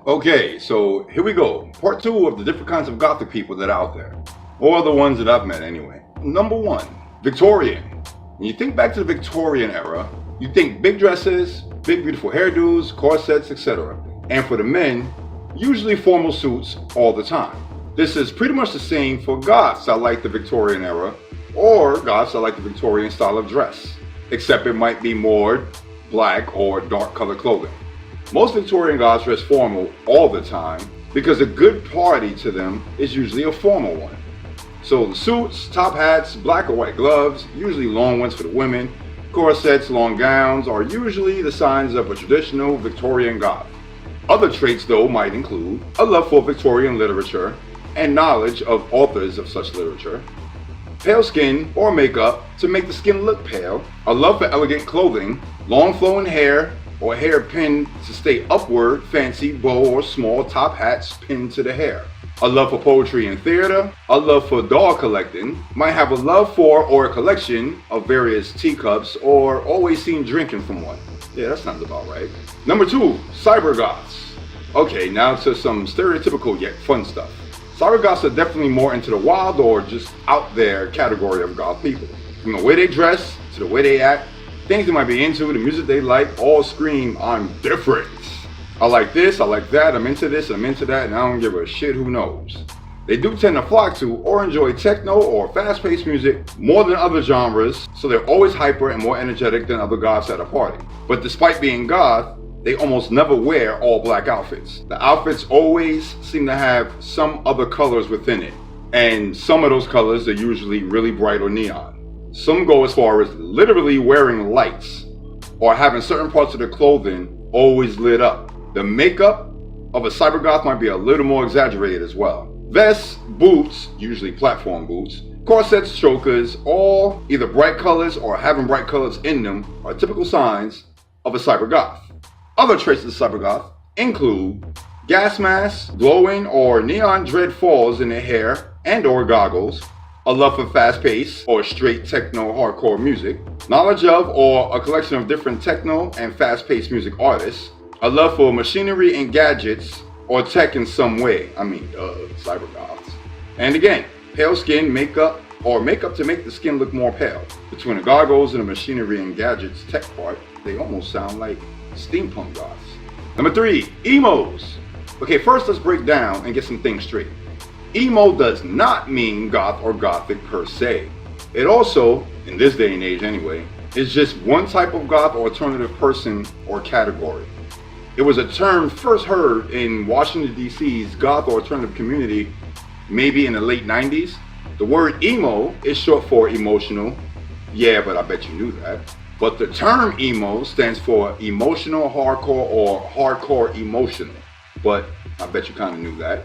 Okay, so here we go. Part two of the different kinds of gothic people that are out there. Or the ones that I've met anyway. Number one, Victorian. When you think back to the Victorian era, you think big dresses, big beautiful hairdos, corsets, etc. And for the men, usually formal suits all the time. This is pretty much the same for goths that like the Victorian era, or goths that like the Victorian style of dress. Except it might be more black or dark colored clothing. Most Victorian goths dress formal all the time because a good party to them is usually a formal one. So the suits, top hats, black or white gloves, usually long ones for the women, corsets, long gowns are usually the signs of a traditional Victorian goth. Other traits though might include a love for Victorian literature and knowledge of authors of such literature, pale skin or makeup to make the skin look pale, a love for elegant clothing, long flowing hair, or hair pinned to stay upward, fancy bow or small top hats pinned to the hair. A love for poetry and theater, a love for doll collecting, might have a love for or a collection of various teacups, or always seen drinking from one. Yeah, that sounds about right. Number two, Cybergoths. Okay, now to some stereotypical yet fun stuff. Cybergoths are definitely more into the wild or just out there category of goth people. From the way they dress to the way they act, things they might be into, the music they like, all scream, I'm different. I like this, I like that, I'm into this, I'm into that, and I don't give a shit who knows. They do tend to flock to or enjoy techno or fast-paced music more than other genres, so they're always hyper and more energetic than other goths at a party. But despite being goth, they almost never wear all black outfits. The outfits always seem to have some other colors within it, and some of those colors are usually really bright or neon. Some go as far as literally wearing lights or having certain parts of their clothing always lit up. The makeup of a cybergoth might be a little more exaggerated as well. Vests, boots, usually platform boots, corsets, chokers, all either bright colors or having bright colors in them are typical signs of a cybergoth. Other traits of the cybergoth include gas masks, glowing or neon dread falls in their hair and or goggles, a love for fast-paced or straight techno hardcore music, knowledge of or a collection of different techno and fast-paced music artists, a love for machinery and gadgets or tech in some way, cybergoths. And again, pale skin, makeup, or makeup to make the skin look more pale. Between the goggles and the machinery and gadgets tech part, they almost sound like steampunk goths. Number three, emos. Okay, first let's break down and get some things straight. Emo does not mean goth or gothic per se. It also, in this day and age anyway, is just one type of goth or alternative person or category. It was a term first heard in Washington DC's goth or alternative community maybe in the late 90s. The word emo is short for emotional. Yeah, but I bet you knew that. But the term emo stands for emotional hardcore or hardcore emotional. But I bet you kind of knew that.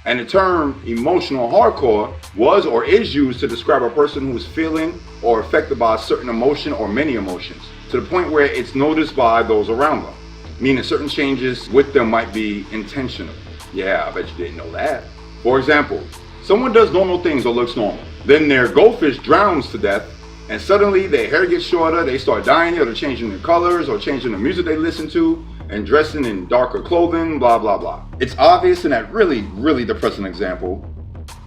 And the term emotional hardcore was or is used to describe a person who is feeling or affected by a certain emotion or many emotions to the point where it's noticed by those around them, meaning certain changes with them might be intentional. Yeah, I bet you didn't know that. For example, someone does normal things or looks normal, then their goldfish drowns to death, and suddenly their hair gets shorter, they start dyeing it or changing their colors or changing the music they listen to, and dressing in darker clothing, blah, blah, blah. It's obvious in that really, really depressing example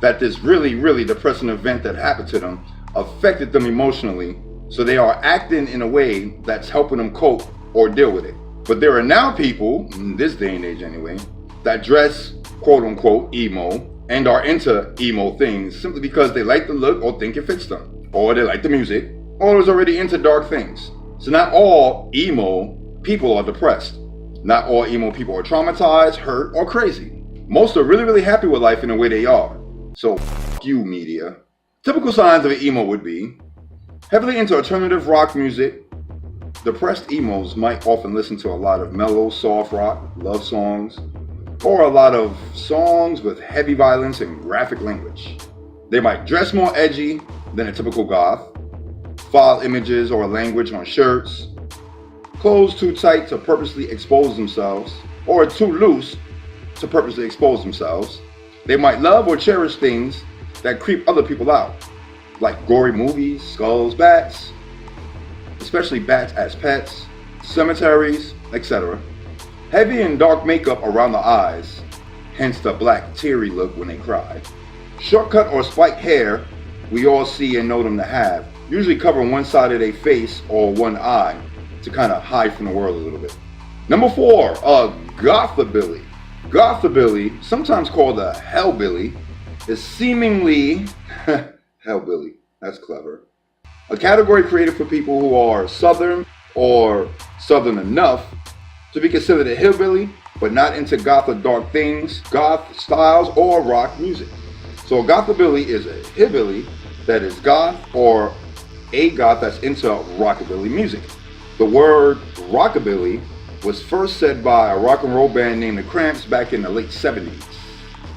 that this really, really depressing event that happened to them affected them emotionally, so they are acting in a way that's helping them cope or deal with it. But there are now people, in this day and age anyway, that dress quote unquote emo and are into emo things simply because they like the look or think it fits them, or they like the music, or is already into dark things. So not all emo people are depressed. Not all emo people are traumatized, hurt, or crazy. Most are really, really happy with life in the way they are. So, f*** you, media. Typical signs of an emo would be heavily into alternative rock music. Depressed emos might often listen to a lot of mellow, soft rock, love songs, or a lot of songs with heavy violence and graphic language. They might dress more edgy than a typical goth, foul images or language on shirts, clothes too tight to purposely expose themselves, or too loose to purposely expose themselves. They might love or cherish things that creep other people out, like gory movies, skulls, bats, especially bats as pets, cemeteries, etc. Heavy and dark makeup around the eyes, hence the black teary look when they cry. Shortcut or spiked hair we all see and know them to have, usually covering one side of their face or one eye to kind of hide from the world a little bit. Number 4, gothabilly. Gothabilly, sometimes called a hellbilly, is seemingly hellbilly, that's clever. A category created for people who are southern or southern enough to be considered a hillbilly, but not into goth or dark things, goth styles, or rock music. So a gothabilly is a hillbilly that is goth, or a goth that's into rockabilly music. The word rockabilly was first said by a rock and roll band named the Cramps back in the late 70s.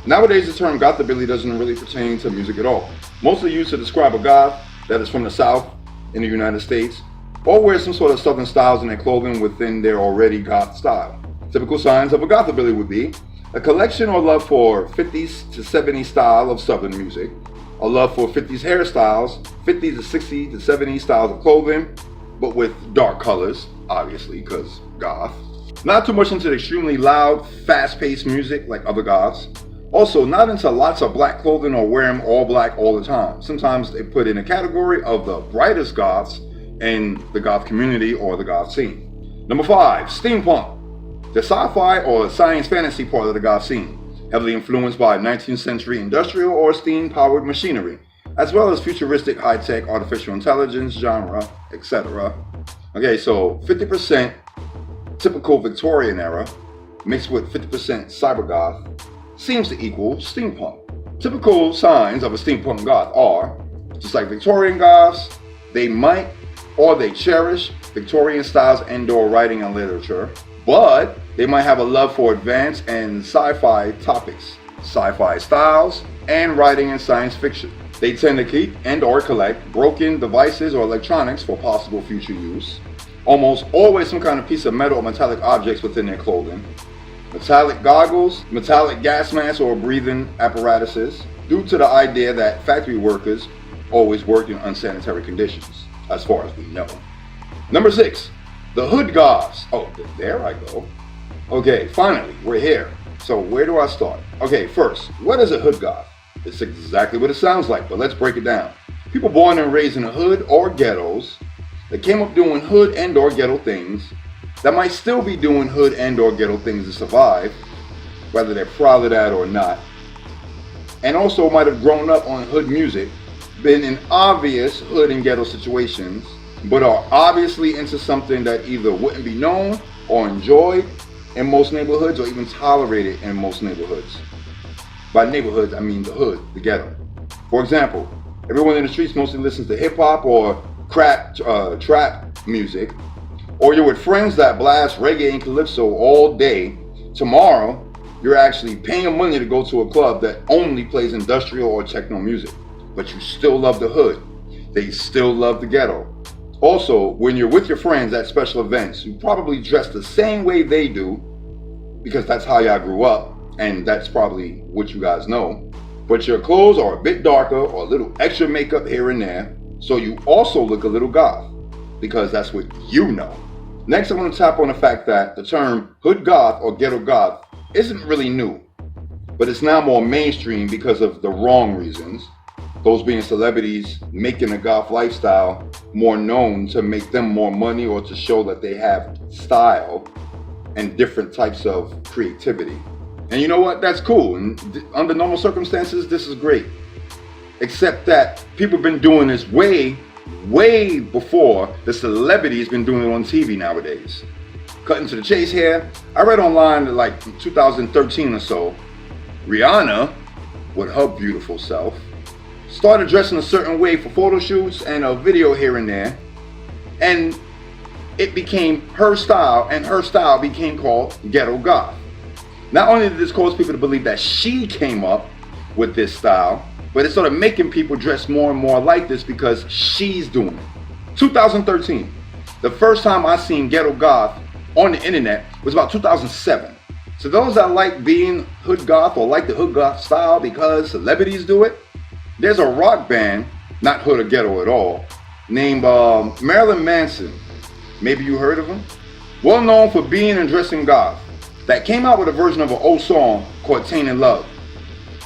Nowadays the term gothabilly doesn't really pertain to music at all. Mostly used to describe a goth that is from the South in the United States, or wear some sort of southern styles in their clothing within their already goth style. Typical signs of a gothabilly would be a collection or love for 50s to 70s style of southern music, a love for 50s hairstyles, 50s to 60s to 70s styles of clothing, but with dark colors, obviously, because goth. Not too much into the extremely loud, fast-paced music like other goths. Also, not into lots of black clothing or wearing all black all the time. Sometimes they put in a category of the brightest goths in the goth community or the goth scene. Number 5, steampunk. The sci-fi or science fantasy part of the goth scene, heavily influenced by 19th century industrial or steam-powered machinery, as well as futuristic high-tech artificial intelligence genre, etc. Okay, so 50% typical Victorian era mixed with 50% Cybergoth seems to equal steampunk. Typical signs of a steampunk goth are, just like Victorian goths, they might or they cherish Victorian styles and/or writing and literature, but they might have a love for advanced and sci-fi topics, sci-fi styles, and writing and science fiction. They tend to keep and/or collect broken devices or electronics for possible future use. Almost always some kind of piece of metal or metallic objects within their clothing. Metallic goggles, metallic gas masks or breathing apparatuses, due to the idea that factory workers always work in unsanitary conditions, as far as we know. Number 6, the hood goths. Oh, there I go. Okay, finally, we're here. So where do I start? Okay, first, what is a hood goth? It's exactly what it sounds like, but let's break it down. People born and raised in the hood or ghettos that came up doing hood and/or ghetto things, that might still be doing hood and/or ghetto things to survive, whether they're proud of that or not, and also might have grown up on hood music, been in obvious hood and ghetto situations, but are obviously into something that either wouldn't be known or enjoyed in most neighborhoods or even tolerated in most neighborhoods. By neighborhoods, I mean the hood, the ghetto. For example, everyone in the streets mostly listens to hip hop or trap music, or you're with friends that blast reggae and calypso all day. Tomorrow, you're actually paying money to go to a club that only plays industrial or techno music, but you still love the hood. They still love the ghetto. Also, when you're with your friends at special events, you probably dress the same way they do because that's how y'all grew up, and that's probably what you guys know. But your clothes are a bit darker or a little extra makeup here and there, so you also look a little goth because that's what you know. Next, I want to tap on the fact that the term hood goth or ghetto goth isn't really new, but it's now more mainstream because of the wrong reasons. Those being celebrities making the goth lifestyle more known to make them more money or to show that they have style and different types of creativity. And you know what? That's cool. And under normal circumstances, this is great. Except that people have been doing this way before the celebrities been doing it on TV nowadays. Cutting to the chase here, I read online that like 2013 or so, Rihanna, with her beautiful self, started dressing a certain way for photo shoots and a video here and there, and it became her style, and her style became called ghetto goth. Not only did this cause people to believe that she came up with this style, but it started making people dress more and more like this because she's doing it. 2013, the first time I seen ghetto goth on the internet was about 2007. So those that like being hood goth or like the hood goth style because celebrities do it, there's a rock band, not hood or ghetto at all, named Marilyn Manson. Maybe you heard of him? Well known for being and dressing goth. that came out with a version of an old song called Tainted Love,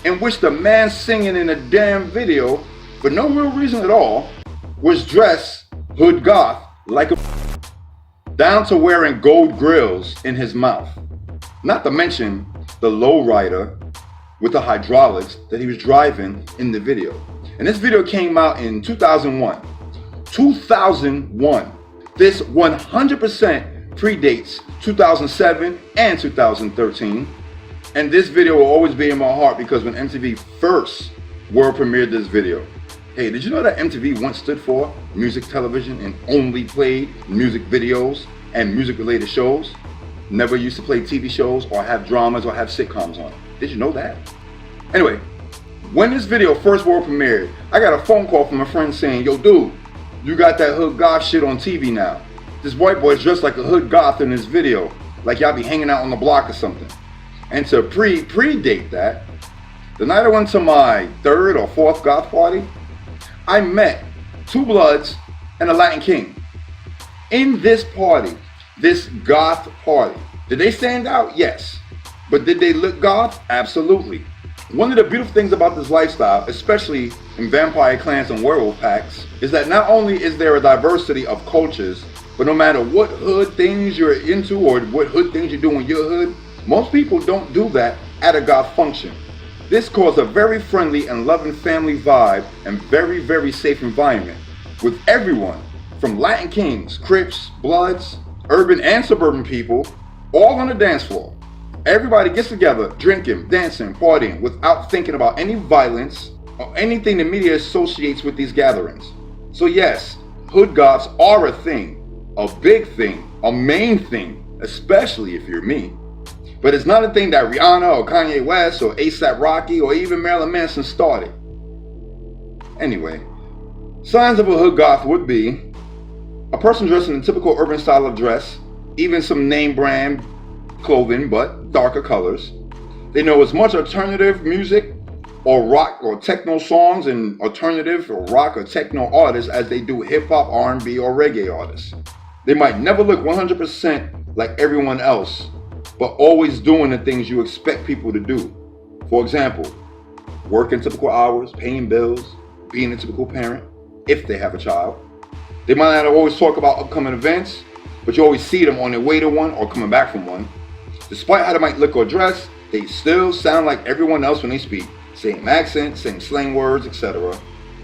in which the man singing in the damn video, for no real reason at all, was dressed hood goth like a down to wearing gold grills in his mouth. Not to mention the lowrider with the hydraulics that he was driving in the video. And this video came out in 2001. 2001. This 100% predates 2007 and 2013. And this video will always be in my heart because when MTV first world premiered this video, hey, did you know that MTV once stood for music television and only played music videos and music related shows? Never used to play TV shows or have dramas or have sitcoms on it. Did you know that? Anyway, when this video first world premiered, I got a phone call from a friend saying, yo dude, you got that hood goth shit on TV now. This white boy's dressed like a hood goth in this video, like y'all be hanging out on the block or something. And to predate that, the night I went to my third or fourth goth party, I met two Bloods and a Latin King. In this party, this goth party, did they stand out? Yes. But did they look goth? Absolutely. One of the beautiful things about this lifestyle, especially in vampire clans and werewolf packs, is that not only is there a diversity of cultures, but no matter what hood things you're into or what hood things you do in your hood, most people don't do that at a goth function. This caused a very friendly and loving family vibe and very, very safe environment with everyone from Latin Kings, Crips, Bloods, urban and suburban people, all on the dance floor. Everybody gets together, drinking, dancing, partying, without thinking about any violence or anything the media associates with these gatherings. So yes, hood goths are a thing, a big thing, a main thing, especially if you're me. But it's not a thing that Rihanna or Kanye West or A$AP Rocky or even Marilyn Manson started. Anyway, signs of a hood goth would be a person dressed in a typical urban style of dress, even some name brand clothing but darker colors. They know as much alternative music or rock or techno songs and alternative or rock or techno artists as they do hip hop, R&B or reggae artists. They might never look 100% like everyone else, but always doing the things you expect people to do. For example, working typical hours, paying bills, being a typical parent, if they have a child. They might not always talk about upcoming events, but you always see them on their way to one or coming back from one. Despite how they might look or dress, they still sound like everyone else when they speak. Same accent, same slang words, etc.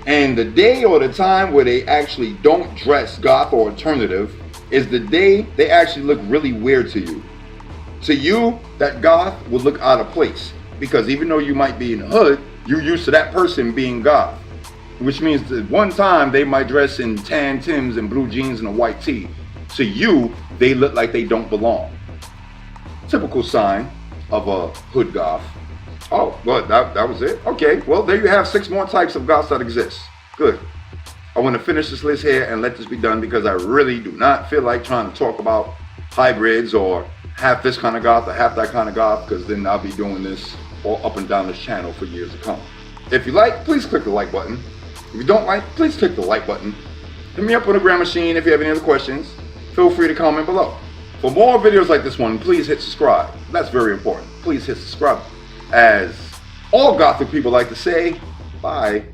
And the day or the time where they actually don't dress goth or alternative is the day they actually look really weird to you. To you, that goth will look out of place because even though you might be in the hood, you're used to that person being goth. Which means that one time they might dress in tan Tims and blue jeans and a white tee. To you, they look like they don't belong. Typical sign of a hood goth. Oh, well, that was it? Okay, well, there you have 6 more types of goths that exist. Good. I want to finish this list here and let this be done because I really do not feel like trying to talk about hybrids or half this kind of goth or half that kind of goth, because then I'll be doing this all up and down this channel for years to come. If you like, please click the like button. If you don't like, please click the like button. Hit me up on the Gram Machine if you have any other questions. Feel free to comment below. For more videos like this one, please hit subscribe. That's very important. Please hit subscribe. As all gothic people like to say, bye.